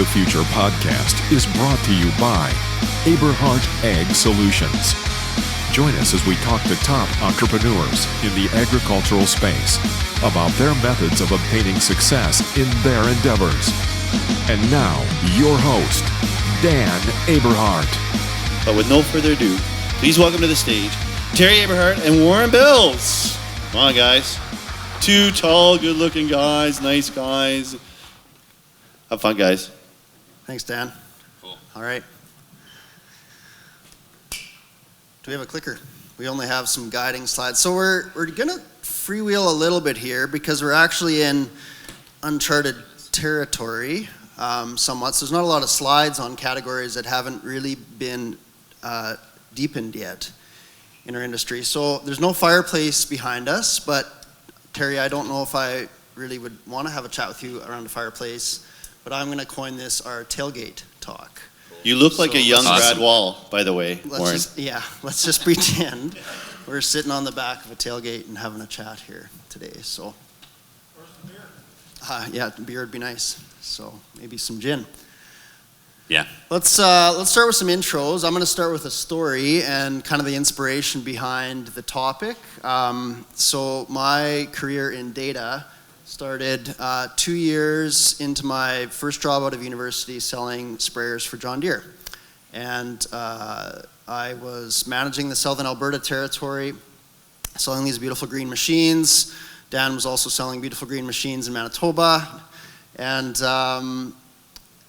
the Future podcast is brought to you by Aberhart Ag Solutions. Join us as we talk to top entrepreneurs in the agricultural space about their methods of obtaining success in their endeavors. And now, your host, Dan Aberhart. But with no further ado, please welcome to the stage Terry Aberhart and Warren Bills. Come on, guys. Two tall, good-looking guys, nice guys. Have fun, guys. Thanks, Dan. Cool. All right. Do we have a clicker? We only have some guiding slides. So we're going to freewheel a little bit here because we're actually in uncharted territory somewhat. So there's not a lot of slides on categories that haven't really been deepened yet in our industry. So there's no fireplace behind us, but Terry, I don't know if I really would want to have a chat with you around a fireplace, but I'm going to coin this our tailgate talk. You look like a young Brad Wall, by the way, Warren. Let's just pretend we're sitting on the back of a tailgate and having a chat here today. So, Or some beer. yeah, beer would be nice. So maybe some gin. Yeah. Let's start with some intros. I'm going to start with a story and kind of the inspiration behind the topic. So my career in data started 2 years into my first job out of university selling sprayers for John Deere. And I was managing the Southern Alberta territory, selling these beautiful green machines. Dan was also selling beautiful green machines in Manitoba. And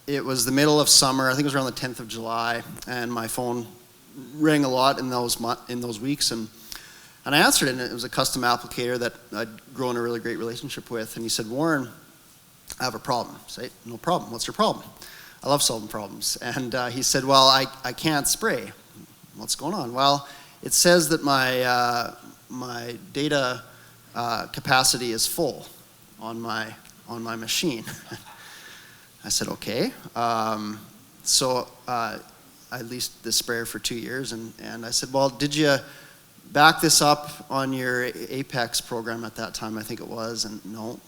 it was the middle of summer, I think it was around the 10th of July, and my phone rang a lot in those weeks. And I answered it, and it was a custom applicator that I'd grown a really great relationship with. And he said, "Warren, I have a problem." I say, "No problem. What's your problem?" I love solving problems. And he said, "Well, I can't spray." "What's going on?" "Well, it says that my data capacity is full on my machine." I said, "Okay." So I leased this sprayer for 2 years, and I said, "Well, did you back this up on your Apex program at that time?" I think it was. And no.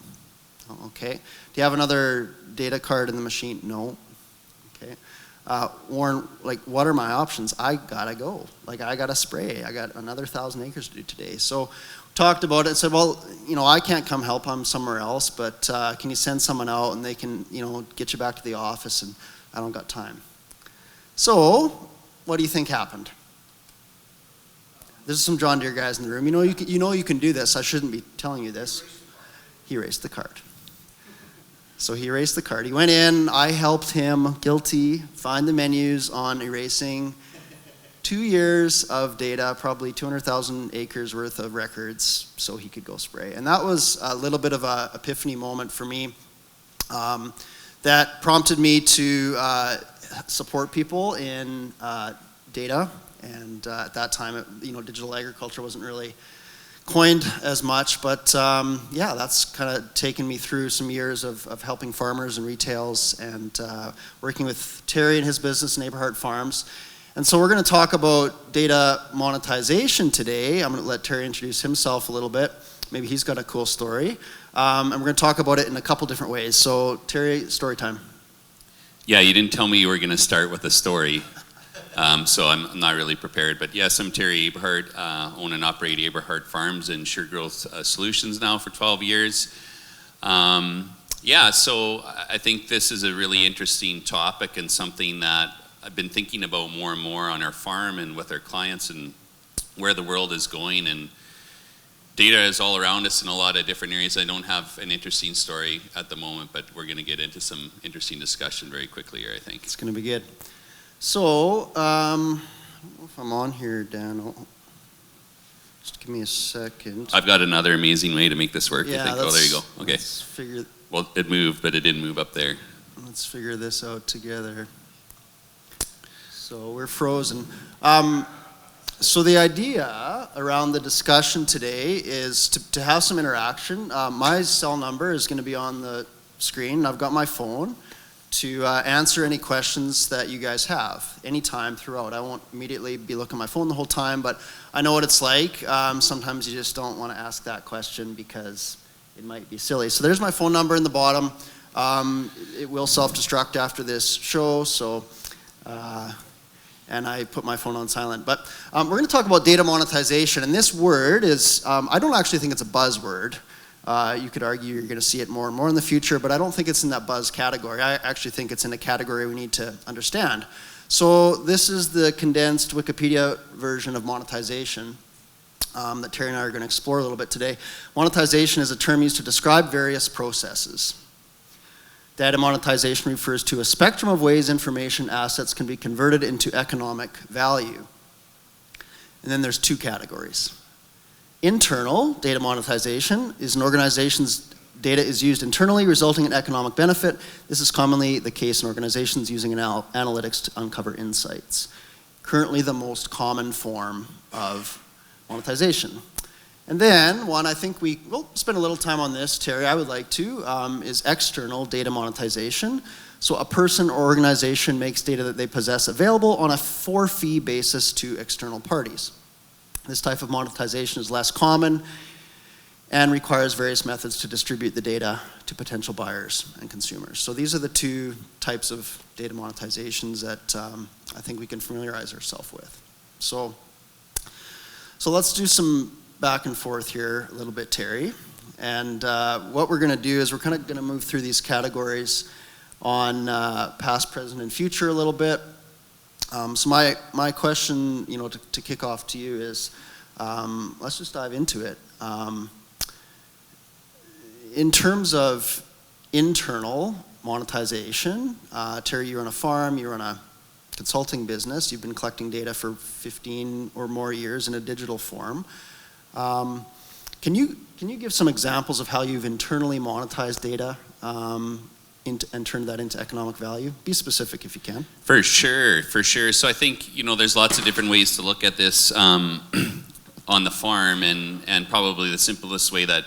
"Oh, okay. Do you have another data card in the machine?" "No." "Okay. Warren, what are my options? I gotta go. I gotta spray. I got another 1,000 acres to do today." So talked about it and said, "Well, I can't come help. I'm somewhere else, but can you send someone out and they can, get you back to the office, and I don't got time." So what do you think happened? There's some John Deere guys in the room. You can do this. I shouldn't be telling you this. He erased the card. So he erased the card. He went in. I helped him, guilty, find the menus on erasing 2 years of data, probably 200,000 acres worth of records, so he could go spray. And that was a little bit of an epiphany moment for me that prompted me to support people in data. And at that time, digital agriculture wasn't really coined as much, but that's kind of taken me through some years of helping farmers and retails and working with Terry and his business, Aberhart Farms. And so we're going to talk about data monetization today. I'm going to let Terry introduce himself a little bit. Maybe he's got a cool story. And we're going to talk about it in a couple different ways. So Terry, story time. Yeah, you didn't tell me you were going to start with a story. So I'm not really prepared. But yes, I'm Terry Aberhart, own and operate Aberhart Farms and Sure Growth Solutions now for 12 years. So I think this is a really interesting topic and something that I've been thinking about more and more on our farm and with our clients and where the world is going. And data is all around us in a lot of different areas. I don't have an interesting story at the moment, but we're going to get into some interesting discussion very quickly here, I think. It's going to be good. So, I don't know if I'm on here, Dan. Just give me a second. I've got another amazing way to make this work, I think. Oh, there you go. Okay. Well, it moved, but it didn't move up there. Let's figure this out together. So we're frozen. So the idea around the discussion today is to have some interaction. My cell number is going to be on the screen. I've got my phone to answer any questions that you guys have anytime throughout. I won't immediately be looking at my phone the whole time, but I know what it's like. Sometimes you just don't want to ask that question because it might be silly. So there's my phone number in the bottom. It will self-destruct after this show, so, and I put my phone on silent. But we're going to talk about data monetization, and this word is, I don't actually think it's a buzzword. You could argue you're going to see it more and more in the future, but I don't think it's in that buzz category. I actually think it's in a category we need to understand. So this is the condensed Wikipedia version of monetization that Terry and I are going to explore a little bit today. Monetization is a term used to describe various processes. Data monetization refers to a spectrum of ways information assets can be converted into economic value. And then there's two categories. Internal data monetization is an organization's data is used internally, resulting in economic benefit. This is commonly the case in organizations using analytics to uncover insights. Currently the most common form of monetization. And then one, I think we'll spend a little time on this, Terry, I would like to, is external data monetization. So a person or organization makes data that they possess available on a for-fee basis to external parties. This type of monetization is less common and requires various methods to distribute the data to potential buyers and consumers. So these are the two types of data monetizations that I think we can familiarize ourselves with. So let's do some back and forth here a little bit, Terry. And what we're going to do is we're kind of going to move through these categories on past, present, and future a little bit. So my question, to kick off to you is, let's just dive into it. In terms of internal monetization, Terry, you run a farm, you run a consulting business, you've been collecting data for 15 or more years in a digital form. Can you give some examples of how you've internally monetized data and turned that into economic value? Be specific if you can. For sure. So I think, there's lots of different ways to look at this on the farm, and probably the simplest way that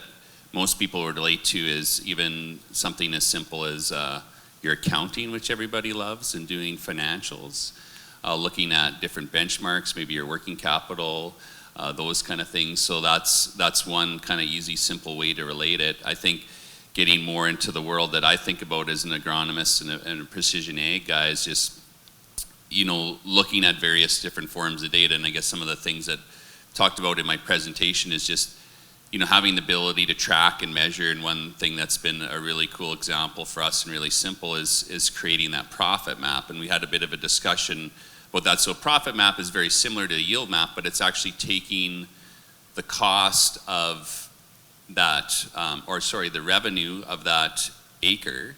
most people would relate to is even something as simple as your accounting, which everybody loves, and doing financials, looking at different benchmarks, maybe your working capital, those kind of things. So that's one kind of easy, simple way to relate it. I think getting more into the world that I think about as an agronomist and a precision ag guy is just, looking at various different forms of data. And I guess some of the things that I talked about in my presentation is just, having the ability to track and measure. And one thing that's been a really cool example for us and really simple is creating that profit map. And we had a bit of a discussion about that. So a profit map is very similar to a yield map, but it's actually taking the cost of that, the revenue of that acre,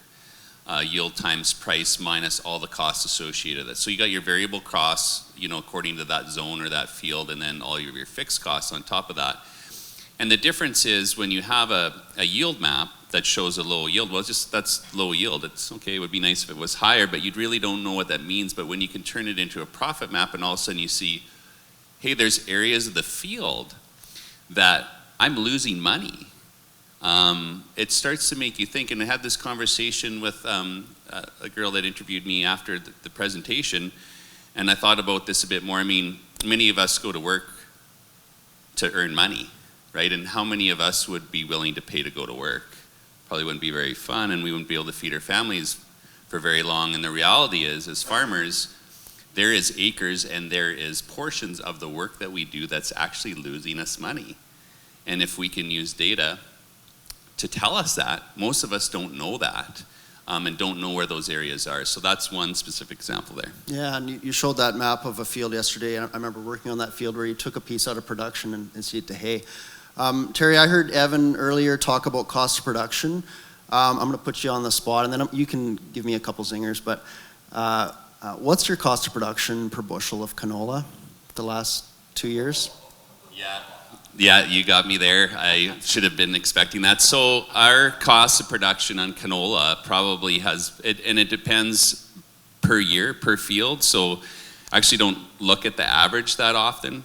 yield times price minus all the costs associated with it. So you got your variable costs, according to that zone or that field, and then all of your fixed costs on top of that. And the difference is when you have a yield map that shows a low yield, well, that's low yield. It's okay, it would be nice if it was higher, but you really don't know what that means. But when you can turn it into a profit map and all of a sudden you see, hey, there's areas of the field that I'm losing money. It starts to make you think, and I had this conversation with a girl that interviewed me after the presentation, and I thought about this a bit more. I mean, many of us go to work to earn money, right? And how many of us would be willing to pay to go to work? Probably wouldn't be very fun, and we wouldn't be able to feed our families for very long. And the reality is, as farmers, there is acres and there is portions of the work that we do that's actually losing us money. And if we can use data to tell us that, most of us don't know that, and don't know where those areas are. So that's one specific example there. Yeah, and you showed that map of a field yesterday, and I remember working on that field where you took a piece out of production and seed it to hay. Terry, I heard Evan earlier talk about cost of production. I'm going to put you on the spot, and then you can give me a couple zingers, but what's your cost of production per bushel of canola the last 2 years? Yeah, you got me there. I should have been expecting that. So our cost of production on canola probably and it depends per year, per field. So I actually don't look at the average that often.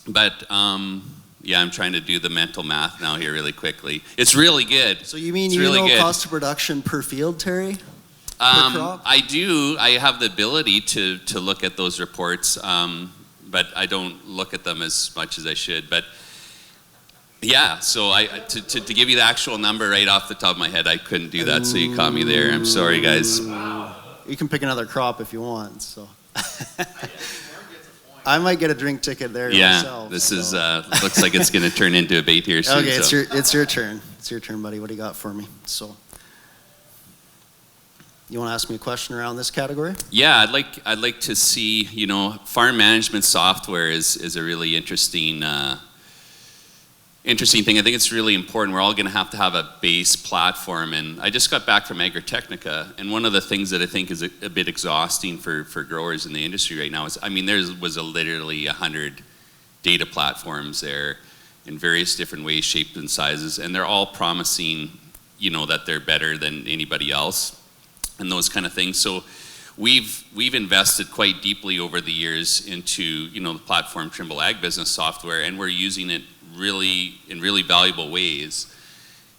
But yeah, I'm trying to do the mental math now here really quickly. It's really good. So you mean cost of production per field, Terry? Per crop? I do. I have the ability to look at those reports, but I don't look at them as much as I should. But Yeah, so to give you the actual number right off the top of my head, I couldn't do that, so you caught me there. I'm sorry, guys. You can pick another crop if you want. So I might get a drink ticket there myself. This is looks like it's going to turn into a bait here soon. Okay, so. it's your turn. It's your turn, buddy. What do you got for me? So you want to ask me a question around this category? Yeah, I'd like to see, farm management software is a really interesting thing. I think it's really important. We're all going to have a base platform, and I just got back from Agritechnica, and one of the things that I think is a bit exhausting for growers in the industry right now is, there was literally 100 data platforms there in various different ways, shapes, and sizes, and they're all promising, that they're better than anybody else, and those kind of things. So we've invested quite deeply over the years into, the platform Trimble Ag Business Software, and we're using it in really valuable ways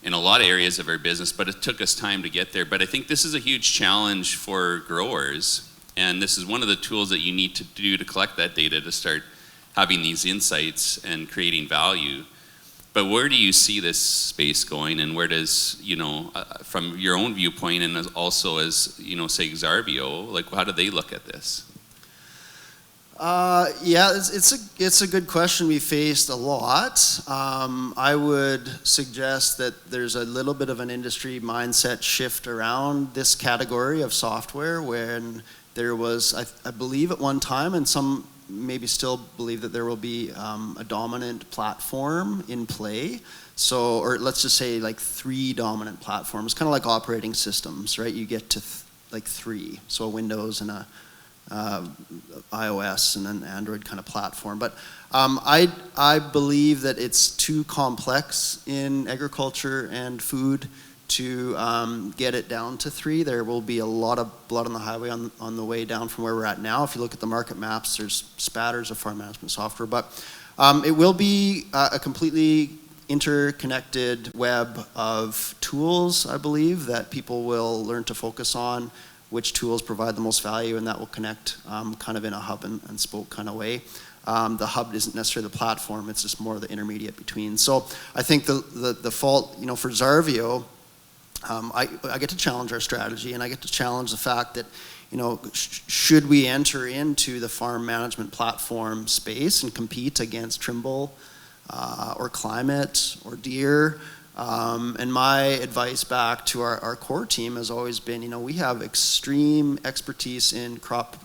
in a lot of areas of our business, but it took us time to get there. But I think this is a huge challenge for growers, and this is one of the tools that you need to do to collect that data to start having these insights and creating value. But where do you see this space going, and where does, from your own viewpoint, and also as, say Xarvio, like how do they look at this? Yeah, it's a good question we faced a lot. I would suggest that there's a little bit of an industry mindset shift around this category of software, when there was, I believe at one time, and some maybe still believe that there will be a dominant platform in play. So, or let's just say like 3 dominant platforms, kind of like operating systems, right? You get to like 3, so a Windows and a iOS and an Android kind of platform. But I believe that it's too complex in agriculture and food to get it down to 3. There will be a lot of blood on the highway on the way down from where we're at now. If you look at the market maps, there's spatters of farm management software. But it will be a completely interconnected web of tools, I believe, that people will learn to focus on, which tools provide the most value, and that will connect kind of in a hub and spoke kind of way. The hub isn't necessarily the platform, it's just more the intermediate between. So I think the fault, for Xarvio, I get to challenge our strategy, and I get to challenge the fact that, should we enter into the farm management platform space and compete against Trimble or Climate or Deere? And my advice back to our core team has always been, we have extreme expertise in crop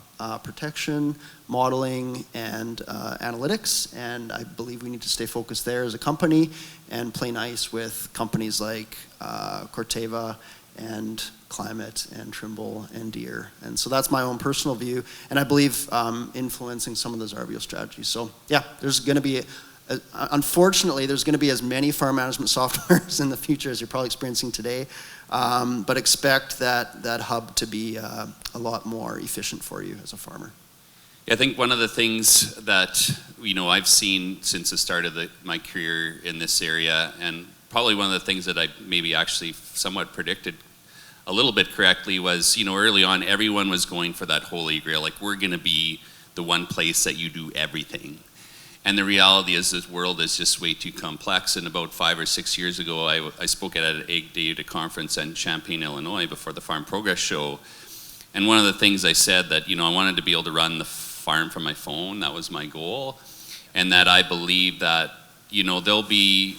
protection, modeling, and analytics, and I believe we need to stay focused there as a company and play nice with companies like Corteva and Climate and Trimble and Deere. And so that's my own personal view, and I believe influencing some of the Xarvio strategies. So yeah, there's going to be unfortunately, there's going to be as many farm management softwares in the future as you're probably experiencing today, but expect that hub to be a lot more efficient for you as a farmer. Yeah, I think one of the things that I've seen since the start of my career in this area, and probably one of the things that I maybe actually somewhat predicted a little bit correctly, was early on everyone was going for that holy grail, like we're going to be the one place that you do everything. And the reality is this world is just way too complex. And about 5 or 6 years ago, I spoke at an Ag Data conference in Champaign, Illinois, before the Farm Progress Show. And one of the things I said that, I wanted to be able to run the farm from my phone. That was my goal. And that I believe that, there'll be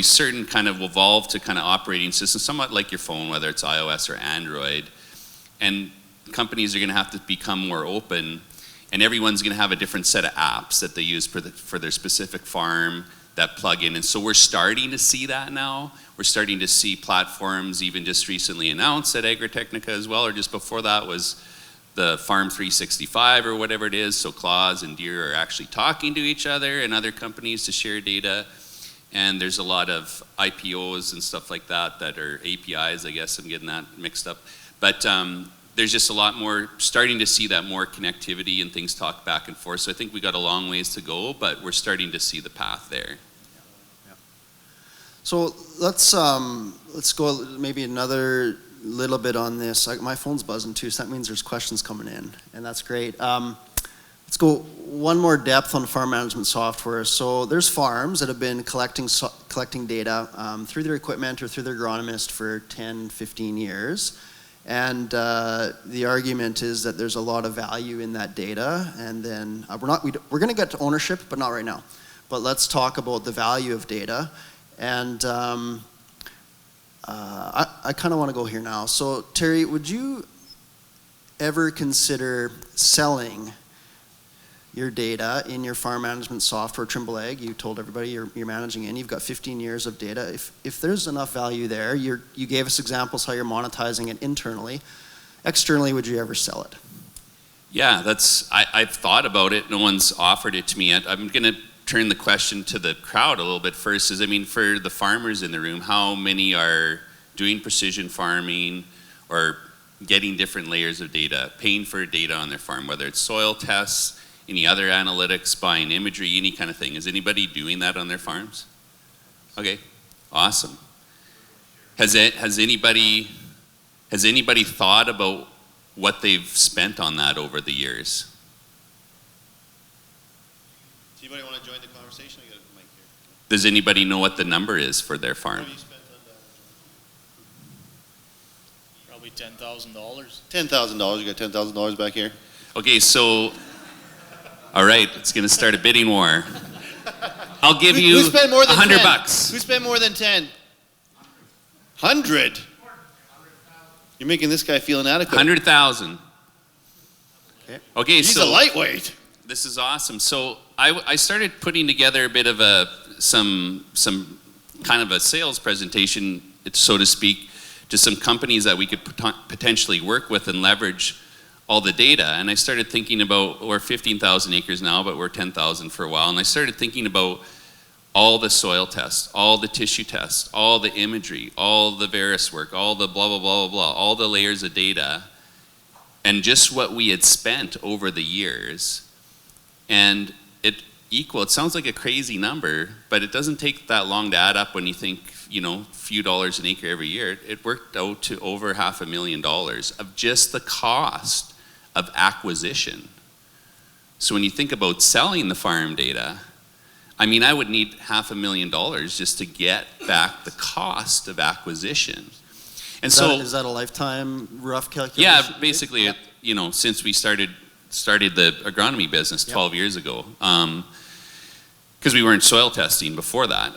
certain kind of evolved to kind of operating systems, somewhat like your phone, whether it's iOS or Android. And companies are going to have to become more open. And everyone's going to have a different set of apps that they use for their specific farm that plug in. And so we're starting to see that now. We're starting to see platforms even just recently announced at Agritechnica as well, or just before that was the Farm 365 or whatever it is. So Claus and Deere are actually talking to each other and other companies to share data. And there's a lot of IPOs and stuff like that are APIs, I guess I'm getting that mixed up. But there's just a lot more, starting to see that more connectivity and things talk back and forth. So I think we got a long ways to go, but we're starting to see the path there. Yeah. So let's go maybe another little bit on this. My phone's buzzing too, so that means there's questions coming in, and that's great. Let's go one more depth on farm management software. So there's farms that have been collecting collecting data through their equipment or through their agronomist for 10, 15 years. And the argument is that there's a lot of value in that data. And then we're going to get to ownership, but not right now. But let's talk about the value of data. And I kind of want to go here now. So Terry, would you ever consider selling your data in your farm management software, Trimble Ag? You told everybody you're managing in. You've got 15 years of data. If there's enough value there, you gave us examples how you're monetizing it internally. Externally, would you ever sell it? Yeah, I've thought about it. No one's offered it to me yet. I'm going to turn the question to the crowd a little bit first. For the farmers in the room, how many are doing precision farming or getting different layers of data, paying for data on their farm, whether it's soil tests, any other analytics, buying imagery, any kind of thing? Is anybody doing that on their farms? Okay, awesome. Has anybody thought about what they've spent on that over the years? Does anybody want to join the conversation? I got a mic here. Does anybody know what the number is for their farm? What have you spent on that? Probably $10,000. $10,000. You got $10,000 back here. Okay, so, all right, it's going to start a bidding war. I'll give you Who spent more than $100. Who spent more than 10? 100. You're making this guy feel inadequate. 100,000. Okay, He's so a lightweight. this is awesome. So I started putting together a bit of some kind of a sales presentation, so to speak, to some companies that we could potentially work with and leverage all the data. And I started thinking about, we're 15,000 acres now, but we're 10,000 for a while. And I started thinking about all the soil tests, all the tissue tests, all the imagery, all the Veris work, all the blah, blah, blah, blah, blah, all the layers of data, and just what we had spent over the years. And it sounds like a crazy number, but it doesn't take that long to add up when you think, a few dollars an acre every year. It worked out to over $500,000 of just the cost of acquisition. So when you think about selling the farm data, I would need $500,000 just to get back the cost of acquisition. And Is that a lifetime rough calculation? Yeah, basically, since we started the agronomy business 12 years ago, because we weren't soil testing before that,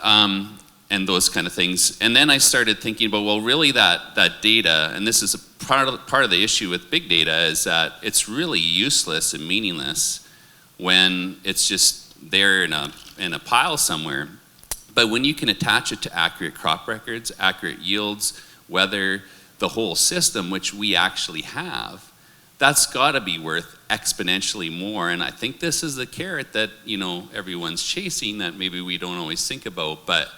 and those kind of things. And then I started thinking about, well, really that data, and this is a part of the issue with big data, is that it's really useless and meaningless when it's just there in a pile somewhere. But when you can attach it to accurate crop records, accurate yields, weather, the whole system, which we actually have, that's got to be worth exponentially more. And I think this is the carrot that everyone's chasing that maybe we don't always think about. But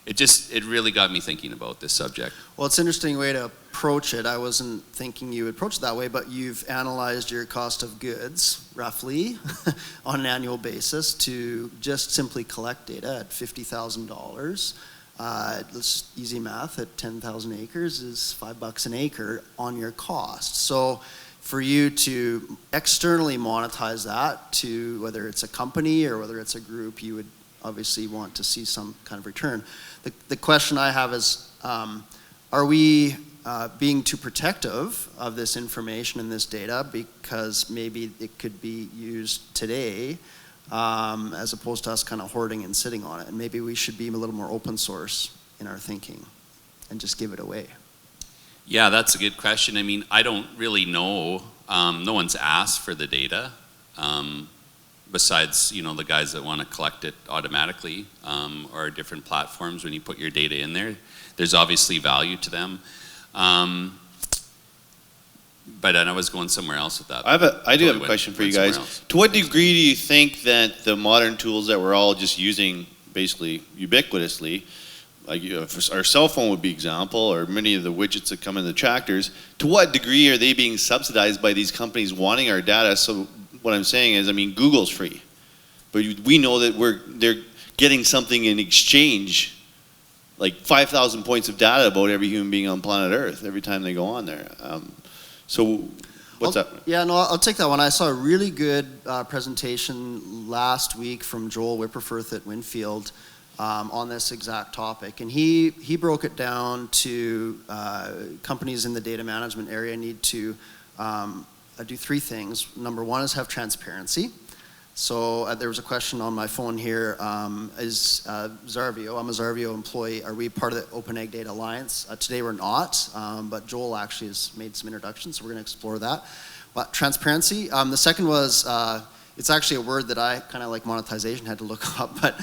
it really got me thinking about this subject. Well, it's an interesting way to approach it. I wasn't thinking you would approach it that way, but you've analyzed your cost of goods, roughly, on an annual basis to just simply collect data at $50,000. This easy math at 10,000 acres is $5 an acre on your cost. So for you to externally monetize that to whether it's a company or whether it's a group, you would obviously want to see some kind of return. The question I have is, are we being too protective of this information and this data because maybe it could be used today as opposed to us kind of hoarding and sitting on it? And maybe we should be a little more open source in our thinking and just give it away. Yeah, that's a good question. I don't really know. No one's asked for the data. Besides, the guys that want to collect it automatically, or different platforms when you put your data in there. There's obviously value to them. But I was going somewhere else with that. I do have a question for you guys. To what degree do you think that the modern tools that we're all just using basically ubiquitously, like our cell phone would be example, or many of the widgets that come in the tractors, to what degree are they being subsidized by these companies wanting our data? So what I'm saying is, Google's free, but we know that they're getting something in exchange, like 5,000 points of data about every human being on planet Earth every time they go on there. So what's up? Yeah, no, I'll take that one. I saw a really good presentation last week from Joel Wipperfurth at Winfield on this exact topic. And he broke it down to companies in the data management area need to do 3 things. Number 1 is have transparency. So there was a question on my phone here, is Zarvio, I'm a Zarvio employee, are we part of the Open Ag Data Alliance? Today we're not, but Joel actually has made some introductions, so we're going to explore that. But transparency. The second was, it's actually a word that I, kind of like monetization, had to look up, but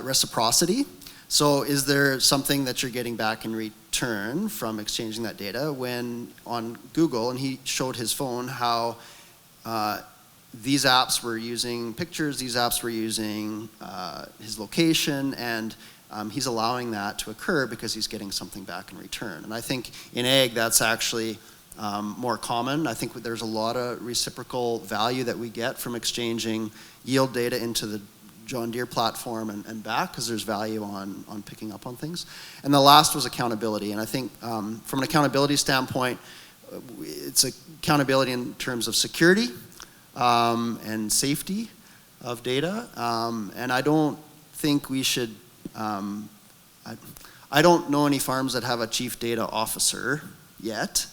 reciprocity. So is there something that you're getting back in return from exchanging that data? When on Google, and he showed his phone how these apps were using pictures, these apps were using his location, and he's allowing that to occur because he's getting something back in return. And I think in ag, that's actually more common. I think there's a lot of reciprocal value that we get from exchanging yield data into the John Deere platform and back, because there's value on picking up on things. And the last was accountability. And I think from an accountability standpoint, it's accountability in terms of security and safety of data. And I don't think we should, I don't know any farms that have a chief data officer yet,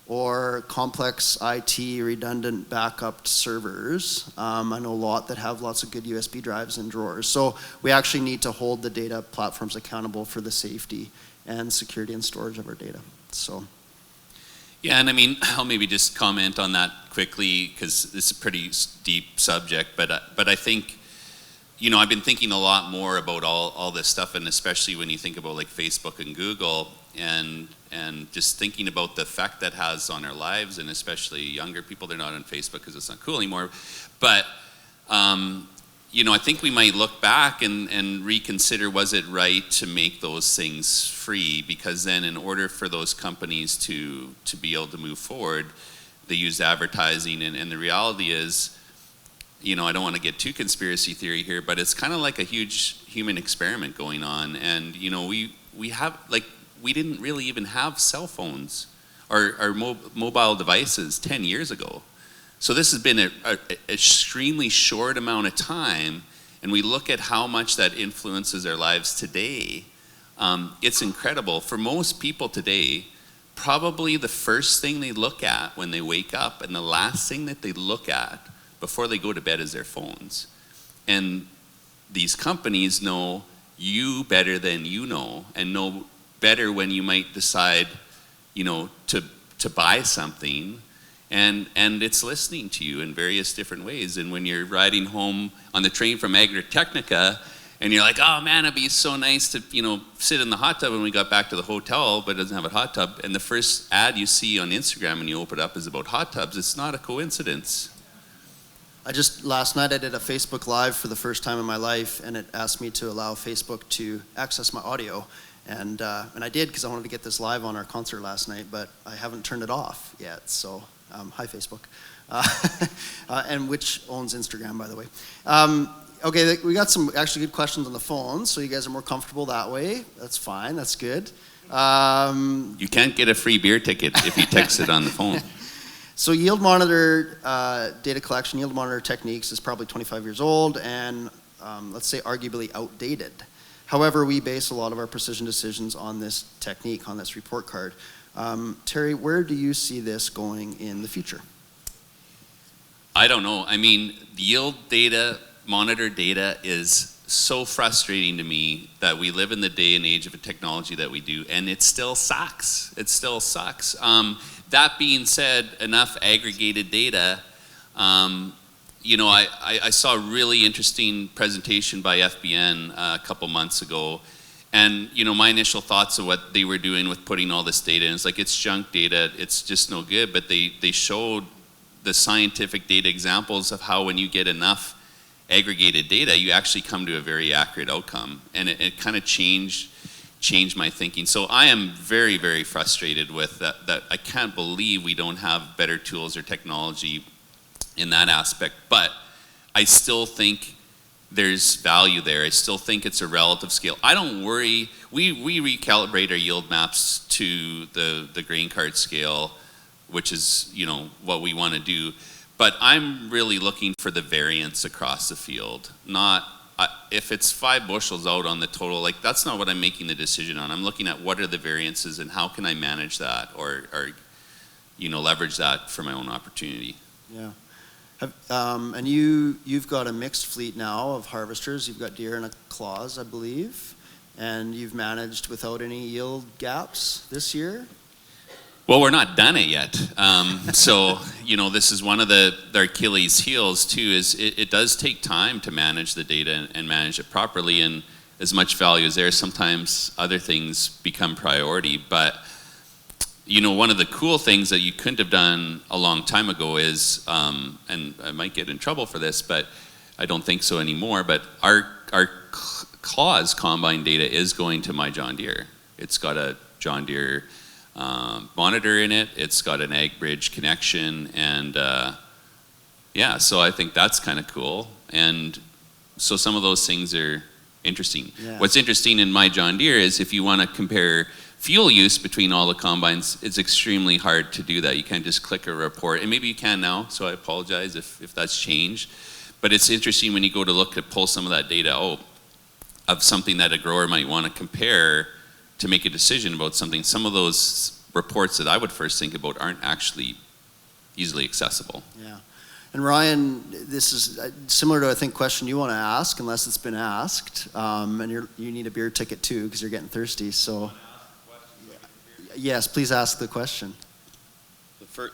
or complex IT redundant backup servers. I know a lot that have lots of good USB drives and drawers. So we actually need to hold the data platforms accountable for the safety and security and storage of our data. So. Yeah, and I mean, I'll maybe just comment on that quickly, because this is a pretty deep subject, but I think, you know, I've been thinking a lot more about all this stuff, and especially when you think about like Facebook and Google, and just thinking about the effect that has on our lives, and especially younger people. They're not on Facebook because it's not cool anymore. But, you know, I think we might look back and reconsider, was it right to make those things free? Because then in order for those companies to be able to move forward, they used advertising. And the reality is, you know, I don't want to get too conspiracy theory here, but it's kind of like a huge human experiment going on. And, you know, we have, like, we didn't really even have cell phones or mobile devices 10 years ago. So this has been an extremely short amount of time, and we look at how much that influences our lives today. It's incredible. For most people today, probably the first thing they look at when they wake up and the last thing that they look at before they go to bed is their phones. And these companies know you better than you know, and know better when you might decide, you know, to buy something, and it's listening to you in various different ways. And when you're riding home on the train from Agritechnica, and you're like, oh man, it'd be so nice to, you know, sit in the hot tub when we got back to the hotel, but it doesn't have a hot tub, and the first ad you see on Instagram when you open it up is about hot tubs. It's not a coincidence. Last night I did a Facebook Live for the first time in my life, and it asked me to allow Facebook to access my audio. And I did, because I wanted to get this live on our concert last night, but I haven't turned it off yet. So, hi Facebook, and which owns Instagram, by the way. Okay, we got some actually good questions on the phone, so you guys are more comfortable that way. That's fine. That's good. You can't get a free beer ticket if you text it on the phone. So yield monitor data collection, yield monitor techniques is probably 25 years old, and let's say arguably outdated. However, we base a lot of our precision decisions on this technique, on this report card. Terry, where do you see this going in the future? I don't know. I mean, the yield data, monitor data is so frustrating to me that we live in the day and age of a technology that we do, and it still sucks. It still sucks. That being said, enough aggregated data. You know, I saw a really interesting presentation by FBN a couple months ago, and you know, my initial thoughts of what they were doing with putting all this data in, it's like, it's junk data, it's just no good. But they showed the scientific data examples of how when you get enough aggregated data, you actually come to a very accurate outcome, and it kind of changed my thinking. So I am very, very frustrated with that I can't believe we don't have better tools or technology in that aspect, but I still think there's value there. I still think it's a relative scale. I don't worry. We recalibrate our yield maps to the grain cart scale, which is, you know, what we want to do. But I'm really looking for the variance across the field, not if it's 5 bushels out on the total, like that's not what I'm making the decision on. I'm looking at what are the variances and how can I manage that or leverage that for my own opportunity. Yeah. And you've got a mixed fleet now of harvesters. You've got deer and a claws, I believe, and you've managed without any yield gaps this year. Well, we're not done it yet. So, this is one of the Achilles heels too, is it does take time to manage the data and manage it properly. And as much value as there, sometimes other things become priority. But, one of the cool things that you couldn't have done a long time ago is, and I might get in trouble for this, but I don't think so anymore, but our claws combine data is going to my John Deere. It's got a John Deere monitor in it. It's got an AgBridge connection, and so I think that's kind of cool. And so some of those things are interesting. Yeah. What's interesting in my John Deere is if you want to compare fuel use between all the combines, it's extremely hard to do that. You can't just click a report, and maybe you can now, so I apologize if that's changed. But it's interesting when you go to pull some of that data out of something that a grower might want to compare to make a decision about something. Some of those reports that I would first think about aren't actually easily accessible. Yeah. And Ryan, this is similar to, I think, question you want to ask, unless it's been asked. And you need a beer ticket too, because you're getting thirsty. So, yes, please ask the question. The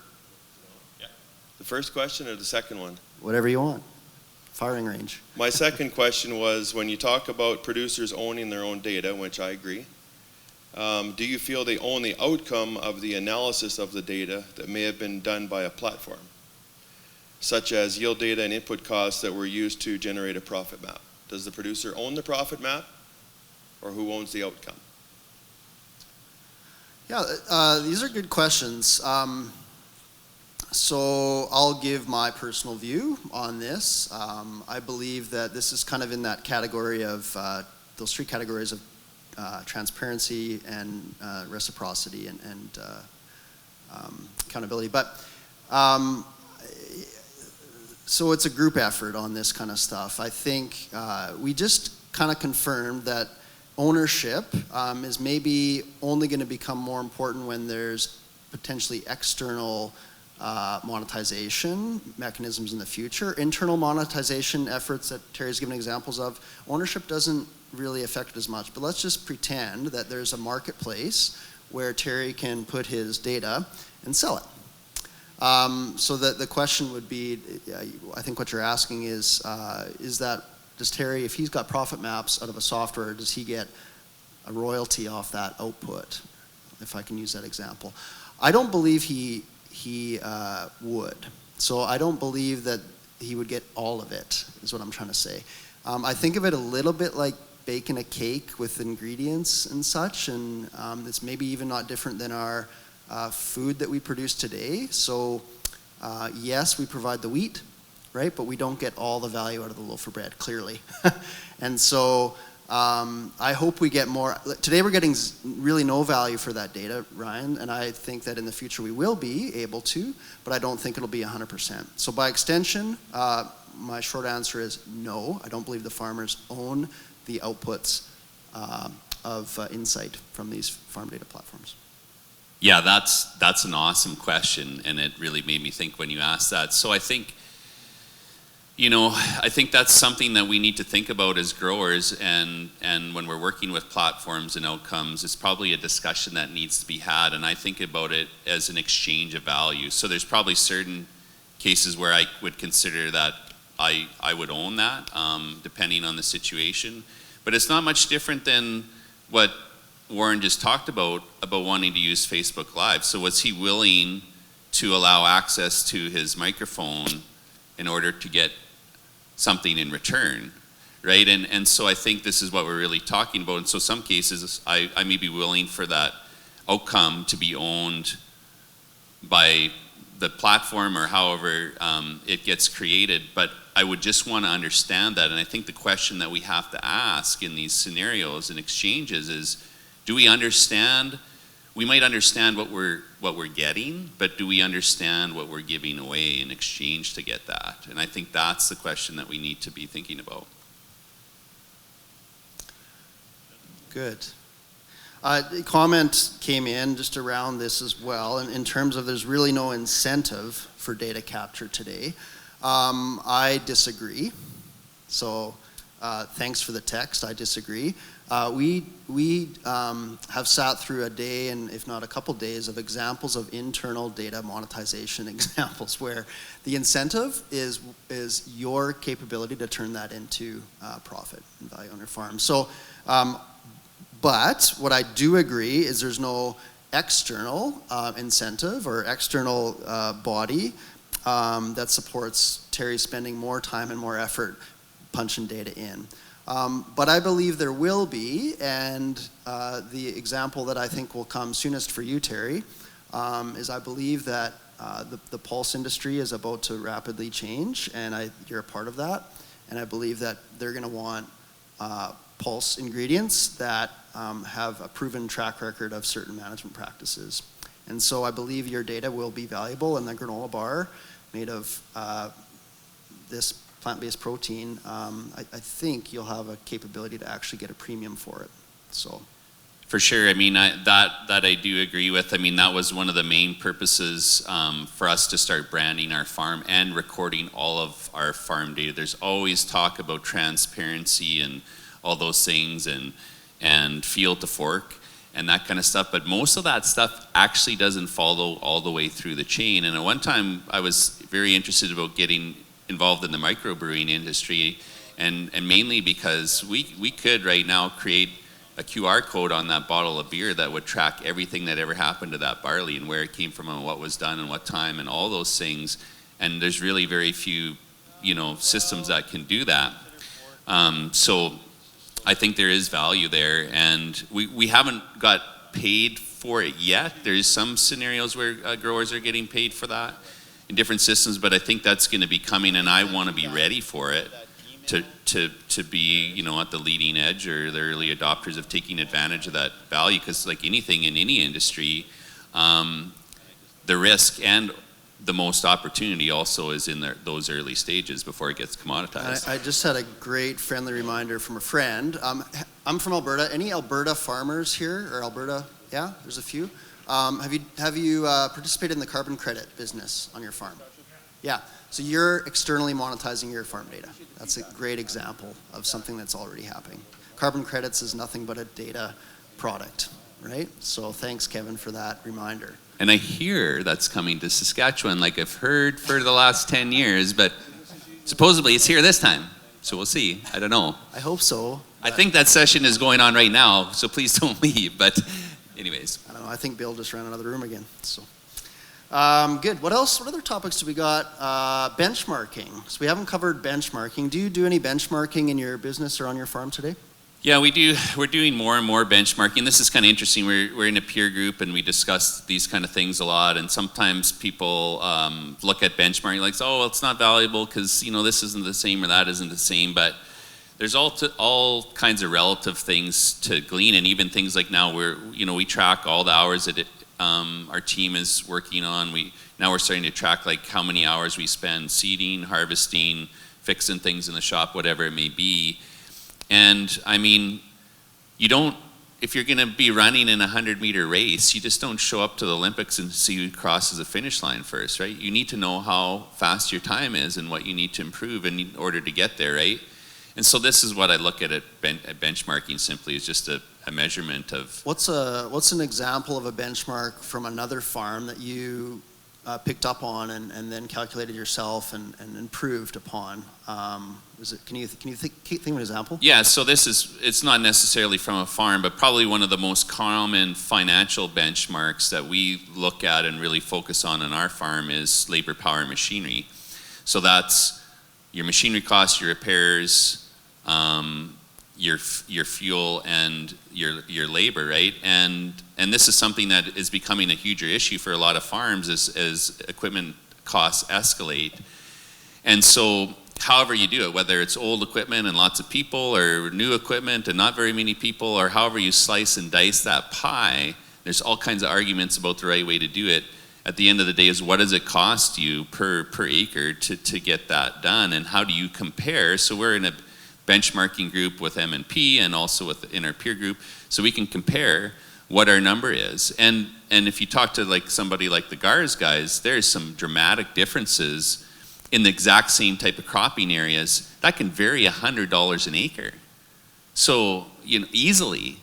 first question or the second one? Whatever you want. Firing range. My second question was, when you talk about producers owning their own data, which I agree, do you feel they own the outcome of the analysis of the data that may have been done by a platform, such as yield data and input costs that were used to generate a profit map? Does the producer own the profit map, or who owns the outcome? Yeah, these are good questions. So I'll give my personal view on this. I believe that this is kind of in that category of, those 3 categories of transparency and reciprocity and accountability. But so it's a group effort on this kind of stuff. I think we just kind of confirmed that ownership is maybe only going to become more important when there's potentially external monetization mechanisms in the future. Internal monetization efforts that Terry's given examples of, ownership doesn't really affect it as much. But let's just pretend that there's a marketplace where Terry can put his data and sell it. So that the question would be, I think what you're asking is that, does Terry, if he's got profit maps out of a software, does he get a royalty off that output, if I can use that example? I don't believe he would. So I don't believe that he would get all of it, is what I'm trying to say. I think of it a little bit like baking a cake with ingredients and such, and it's maybe even not different than our food that we produce today. So yes, we provide the wheat, right? But we don't get all the value out of the loaf of bread, clearly. And so I hope we get more. Today we're getting really no value for that data, Ryan, and I think that in the future we will be able to, but I don't think it'll be 100%. So by extension, my short answer is no. I don't believe the farmers own the outputs of insight from these farm data platforms. Yeah, that's an awesome question, and it really made me think when you asked that. So I think, I think that's something that we need to think about as growers, and when we're working with platforms and outcomes, it's probably a discussion that needs to be had, and I think about it as an exchange of value. So there's probably certain cases where I would consider that I would own that, depending on the situation. But it's not much different than what Warren just talked about wanting to use Facebook Live. So was he willing to allow access to his microphone in order to get something in return, right? And so I think this is what we're really talking about. And so some cases I may be willing for that outcome to be owned by the platform or however it gets created, but I would just want to understand that. And I think the question that we have to ask in these scenarios and exchanges is, do we understand? We might understand what we're getting, but do we understand what we're giving away in exchange to get that? And I think that's the question that we need to be thinking about. Good. A comment came in just around this as well, in terms of there's really no incentive for data capture today. I disagree. So thanks for the text. I disagree. We have sat through a day, and if not a couple days, of examples of internal data monetization examples where the incentive is your capability to turn that into profit and value on your farm. So, but what I do agree is there's no external incentive or external body that supports Terry spending more time and more effort punching data in. But I believe there will be, and the example that I think will come soonest for you, Terry, is I believe that the pulse industry is about to rapidly change, and you're a part of that. And I believe that they're going to want pulse ingredients that have a proven track record of certain management practices. And so I believe your data will be valuable, and the granola bar made of this plant-based protein, I think you'll have a capability to actually get a premium for it. So, for sure. I mean, that I do agree with. I mean, that was one of the main purposes for us to start branding our farm and recording all of our farm data. There's always talk about transparency and all those things, and field to fork and that kind of stuff. But most of that stuff actually doesn't follow all the way through the chain. And at one time, I was very interested about getting involved in the microbrewing industry, and mainly because we could right now create a QR code on that bottle of beer that would track everything that ever happened to that barley and where it came from and what was done and what time and all those things. And there's really very few, systems that can do that. So I think there is value there, and we haven't got paid for it yet. There's some scenarios where growers are getting paid for that in different systems, but I think that's going to be coming, and I want to be ready for it to be, at the leading edge or the early adopters of taking advantage of that value. Because like anything in any industry, the risk and the most opportunity also is in those early stages before it gets commoditized. I just had a great friendly reminder from a friend. I'm from Alberta. Any Alberta farmers here, or Alberta? Yeah, there's a few. Have you participated in the carbon credit business on your farm? Yeah. So you're externally monetizing your farm data. That's a great example of something that's already happening. Carbon credits is nothing but a data product, right? So thanks, Kevin, for that reminder. And I hear that's coming to Saskatchewan, like I've heard for the last 10 years, but supposedly it's here this time. So we'll see. I don't know. I hope so. I think that session is going on right now, so please don't leave. But anyways. I don't know. I think Bill just ran out of the room again. So good. What else? What other topics do we got? Benchmarking. So we haven't covered benchmarking. Do you do any benchmarking in your business or on your farm today? Yeah, we do. We're doing more and more benchmarking. This is kind of interesting. We're in a peer group and we discuss these kind of things a lot. And sometimes people look at benchmarking like, oh, well, it's not valuable because this isn't the same or that isn't the same. But there's all kinds of relative things to glean, and even things like now we track all the hours that our team is working on. Now we're starting to track like how many hours we spend seeding, harvesting, fixing things in the shop, whatever it may be. And I mean, if you're going to be running in a 100-meter race, you just don't show up to the Olympics and see who crosses the finish line first, right? You need to know how fast your time is and what you need to improve in order to get there, right? And so this is what I look at benchmarking simply is just a measurement of. What's an example of a benchmark from another farm that you picked up on and then calculated yourself and improved upon? Can you think of an example? Yeah, so it's not necessarily from a farm, but probably one of the most common financial benchmarks that we look at and really focus on our farm is labor, power, and machinery. So that's your machinery costs, your repairs, your fuel, and your labor, right? And this is something that is becoming a huger issue for a lot of farms as equipment costs escalate. And so however you do it, whether it's old equipment and lots of people or new equipment and not very many people, or however you slice and dice that pie, there's all kinds of arguments about the right way to do it. At the end of the day is what does it cost you per acre to get that done, and how do you compare? So we're in benchmarking group with M&P and also in our peer group, so we can compare what our number is. And if you talk to like somebody like the GARS guys, there's some dramatic differences in the exact same type of cropping areas that can vary $100 an acre. So, easily.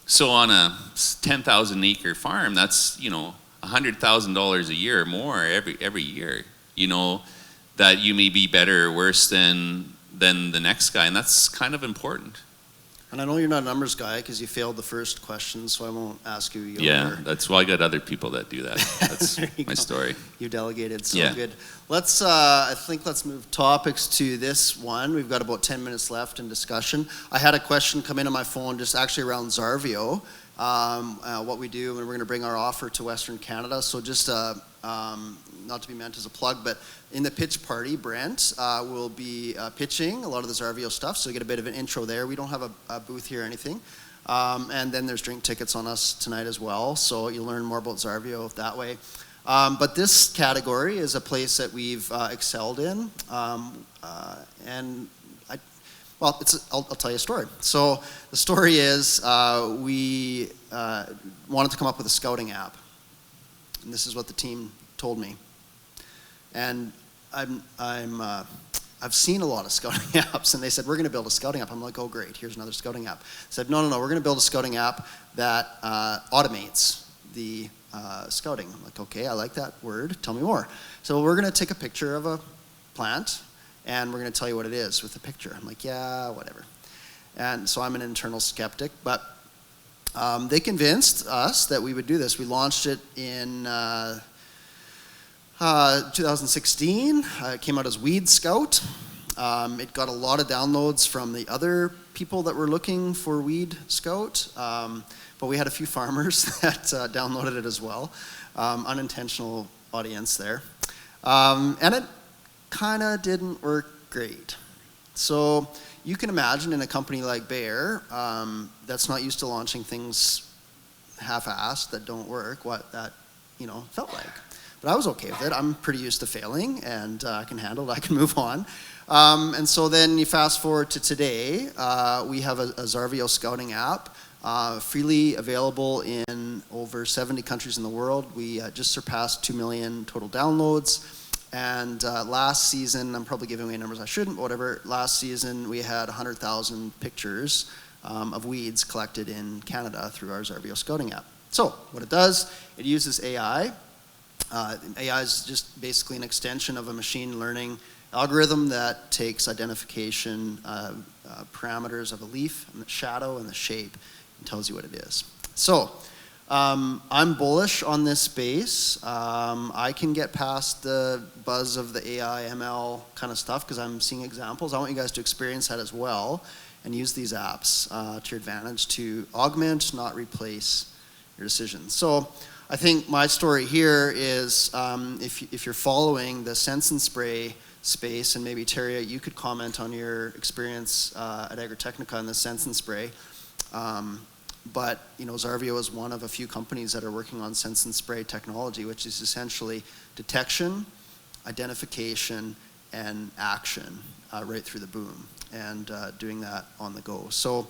So on a 10,000 acre farm, that's, $100,000 a year or more every year, that you may be better or worse than the next guy, and that's kind of important. And I know you're not a numbers guy because you failed the first question, so I won't ask you. Yeah, that's why I got other people that do that. That's my story. You delegated, so Yeah. good. Let's, I think let's move topics to this one. We've got about 10 minutes left in discussion. I had a question come in on my phone just actually around Zarvio, what we do, and we're going to bring our offer to Western Canada. So just, not to be meant as a plug, but in the pitch party, Brent will be pitching a lot of the Zarvio stuff, so you get a bit of an intro there. We don't have a booth here or anything. And then there's drink tickets on us tonight as well, so you'll learn more about Zarvio that way. But this category is a place that we've excelled in, and I'll tell you a story. So the story is we wanted to come up with a scouting app, and this is what the team told me. And I've seen a lot of scouting apps, and they said, we're going to build a scouting app. I'm like, oh, great, here's another scouting app. They said, no, we're going to build a scouting app that automates the scouting. I'm like, okay, I like that word. Tell me more. So we're going to take a picture of a plant, and we're going to tell you what it is with the picture. I'm like, yeah, whatever. And so I'm an internal skeptic, but they convinced us that we would do this. We launched it in 2016. It came out as Weed Scout. It got a lot of downloads from the other people that were looking for Weed Scout, but we had a few farmers that downloaded it as well. Unintentional audience there. And it kind of didn't work great. So you can imagine in a company like Bayer that's not used to launching things half-assed that don't work, what that felt like. But I was okay with it. I'm pretty used to failing, and I can handle it. I can move on. And so then you fast forward to today. We have a Zarvio scouting app, freely available in over 70 countries in the world. We just surpassed 2 million total downloads. And last season, I'm probably giving away numbers I shouldn't, but whatever. Last season, we had 100,000 pictures of weeds collected in Canada through our Zarvio scouting app. So what it does, it uses AI. AI is just basically an extension of a machine learning algorithm that takes identification parameters of a leaf and the shadow and the shape and tells you what it is. So I'm bullish on this space. I can get past the buzz of the AI, ML kind of stuff because I'm seeing examples. I want you guys to experience that as well and use these apps to your advantage to augment, not replace your decisions. So I think my story here is if you're following the Sense and Spray space, and maybe Terry, you could comment on your experience at Agritechnica in the Sense and Spray. But Zarvio is one of a few companies that are working on Sense and Spray technology, which is essentially detection, identification, and action right through the boom, and doing that on the go. So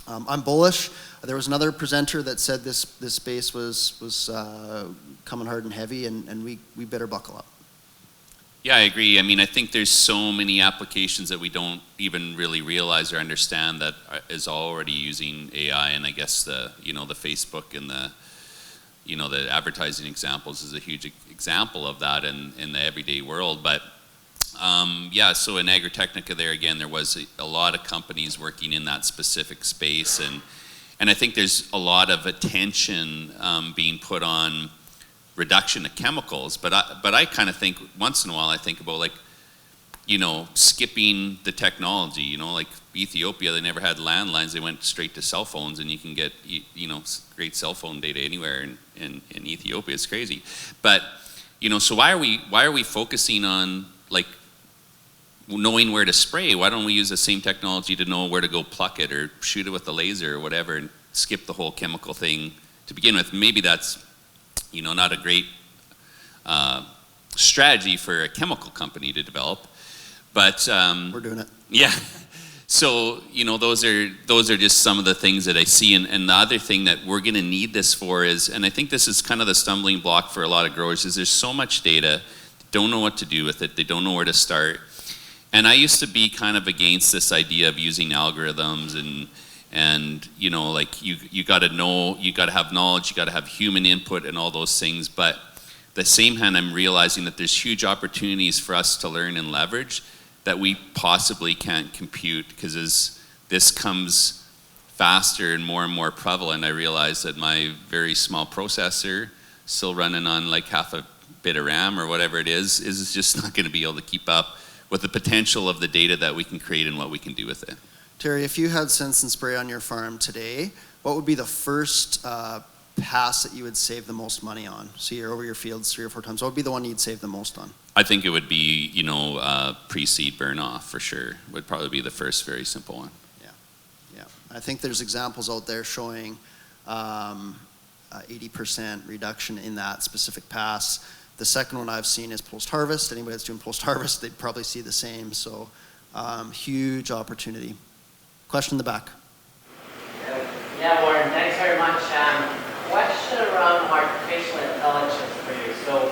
I'm bullish. There was another presenter that said this space was coming hard and heavy, and we better buckle up. Yeah, I agree. I mean, I think there's so many applications that we don't even really realize or understand that is already using AI, and I guess the Facebook and the advertising examples is a huge example of that in the everyday world. But so in Agritechnica there again, there was a lot of companies working in that specific space, and I think there's a lot of attention being put on reduction of chemicals, but I kind of think once in a while I think about skipping the technology. Like Ethiopia, they never had landlines; they went straight to cell phones, and you can get great cell phone data anywhere in Ethiopia. It's crazy, but so why are we focusing on knowing where to spray? Why don't we use the same technology to know where to go pluck it or shoot it with the laser or whatever, and skip the whole chemical thing to begin with? Maybe that's not a great strategy for a chemical company to develop, but we're doing it. Yeah. So, those are just some of the things that I see. And the other thing that we're going to need this for is, and I think this is kind of the stumbling block for a lot of growers, is there's so much data, don't know what to do with it, they don't know where to start. And I used to be kind of against this idea of using algorithms and you got to know, you got to have knowledge, you got to have human input and all those things. But at the same hand, I'm realizing that there's huge opportunities for us to learn and leverage that we possibly can't compute, because as this comes faster and more prevalent, I realize that my very small processor, still running on like half a bit of RAM or whatever it is just not going to be able to keep up with the potential of the data that we can create and what we can do with it. Terry, if you had Sense and Spray on your farm today, what would be the first pass that you would save the most money on? So you're over your fields 3 or 4 times. What would be the one you'd save the most on? I think it would be, pre-seed burn off for sure. Would probably be the first very simple one. Yeah. I think there's examples out there showing 80% reduction in that specific pass. The second one I've seen is post-harvest. Anybody that's doing post-harvest, they'd probably see the same. So huge opportunity. Question in the back. Yeah, Warren, thanks very much. Question around artificial intelligence for you. So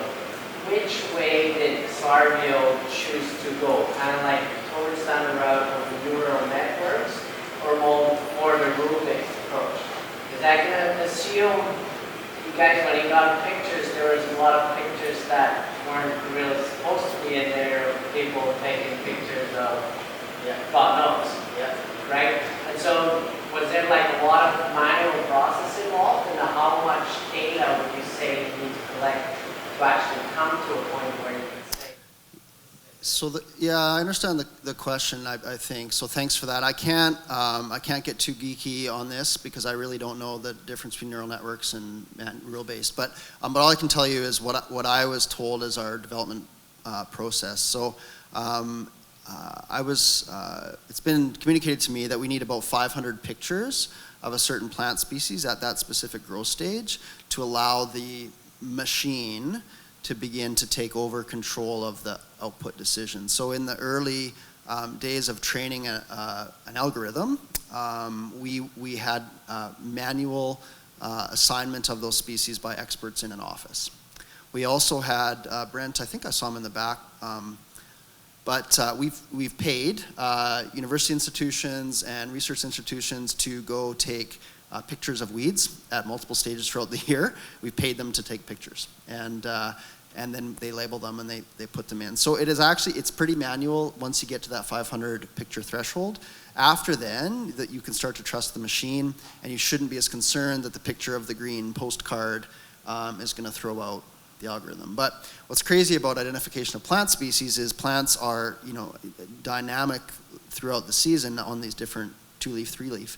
which way did Sarvio choose to go? Kind of like towards down the route of neural networks or more the rule-based approach? Is that going to assume you guys, when you got pictures, there was a lot of pictures that weren't really supposed to be in there, people taking pictures of God knows, right? And so was there like a lot of manual process involved, and how much data would you say you need to collect to actually come to a point where you can say? So I understand the question. I think so. Thanks for that. I can't get too geeky on this because I really don't know the difference between neural networks and rule-based. But all I can tell you is what I was told is our development process. So it's been communicated to me that we need about 500 pictures of a certain plant species at that specific growth stage to allow the machine to begin to take over control of the output decision. So in the early days of training an algorithm, we had manual assignment of those species by experts in an office. We also had Brent, I think I saw him in the back, but we've paid university institutions and research institutions to go take pictures of weeds at multiple stages throughout the year. We paid them to take pictures, and then they label them and they put them in. So it's pretty manual once you get to that 500 picture threshold. After then, that you can start to trust the machine, and you shouldn't be as concerned that the picture of the green postcard is going to throw out the algorithm. But what's crazy about identification of plant species is plants are dynamic throughout the season on these different 2-leaf, 3-leaf.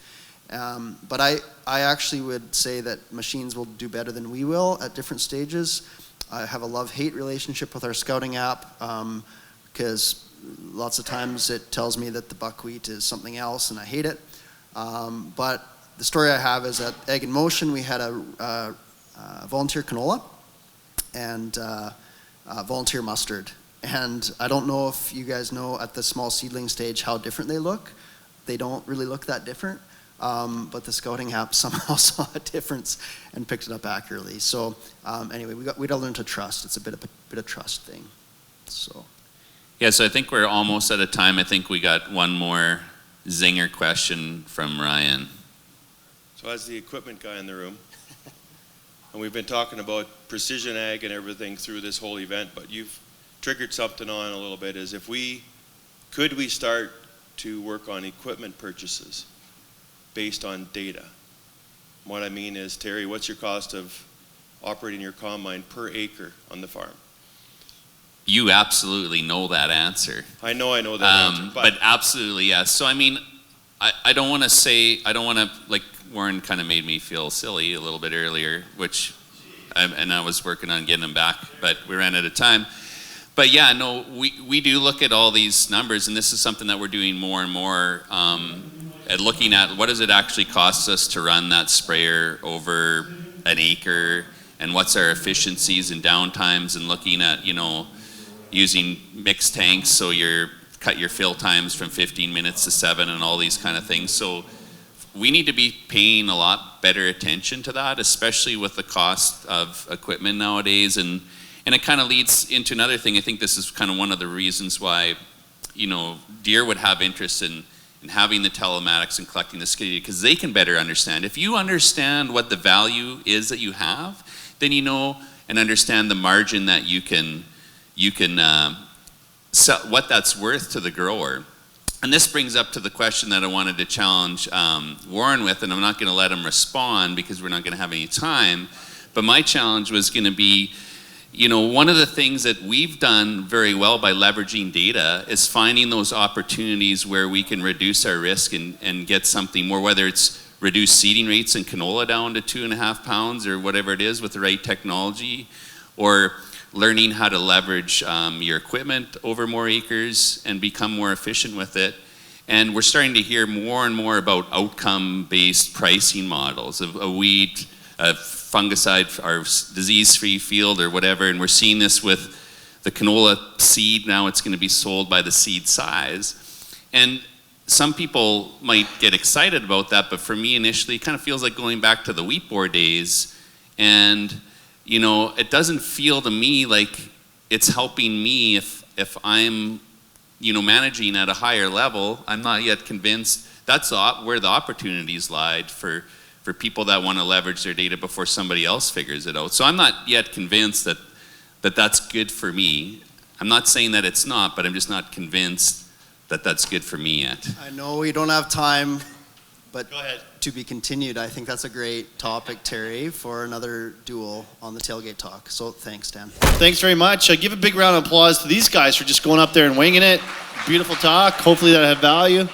But I actually would say that machines will do better than we will at different stages. I have a love-hate relationship with our scouting app because lots of times it tells me that the buckwheat is something else and I hate it. But the story I have is at Egg in Motion we had a volunteer canola and volunteer mustard. And I don't know if you guys know at the small seedling stage how different they look. They don't really look that different. But the scouting app somehow saw a difference and picked it up accurately. So anyway, we got to learn to trust. It's a bit of trust thing. So. Yeah, so I think we're almost out of time. I think we got one more zinger question from Ryan. So as the equipment guy in the room, and we've been talking about precision ag and everything through this whole event, but you've triggered something on a little bit, is could we start to work on equipment purchases based on data? What I mean is, Terry, what's your cost of operating your combine per acre on the farm? You absolutely know that answer. I know that answer. But absolutely, yes. So I mean, I don't want to, like Warren kind of made me feel silly a little bit earlier, and I was working on getting him back, but we ran out of time. But yeah, no, we do look at all these numbers, and this is something that we're doing more and more at looking at what does it actually cost us to run that sprayer over an acre, and what's our efficiencies and downtimes, and looking at, using mixed tanks, so you're cut your fill times from 15 minutes to 7 and all these kind of things. So we need to be paying a lot better attention to that, especially with the cost of equipment nowadays. And it kind of leads into another thing. I think this is kind of one of the reasons why, you know, Deere would have interest in having the telematics and collecting the data, because they can better understand. If you understand what the value is that you have, then you know and understand the margin that you can sell, what that's worth to the grower. And this brings up to the question that I wanted to challenge Warren with, and I'm not going to let him respond because we're not going to have any time. But my challenge was going to be, you know, one of the things that we've done very well by leveraging data is finding those opportunities where we can reduce our risk and get something more, whether it's reduce seeding rates in canola down to 2.5 pounds or whatever it is with the right technology, or learning how to leverage your equipment over more acres and become more efficient with it. And we're starting to hear more and more about outcome-based pricing models of a weed, a fungicide, or disease-free field or whatever. And we're seeing this with the canola seed. Now it's going to be sold by the seed size. And some people might get excited about that, but for me initially, it kind of feels like going back to the wheat boar days. And you know, it doesn't feel to me like it's helping me if I'm, you know, managing at a higher level. I'm not yet convinced that's where the opportunities lied for people that want to leverage their data before somebody else figures it out. So I'm not yet convinced that that's good for me. I'm not saying that it's not, but I'm just not convinced that that's good for me yet. I know we don't have time, but Go ahead. to be continued. I think that's a great topic, Terry, for another duel on the Tailgate Talk. So thanks, Dan. Thanks very much. Give a big round of applause to these guys for just going up there and winging it. Beautiful talk. Hopefully that had value.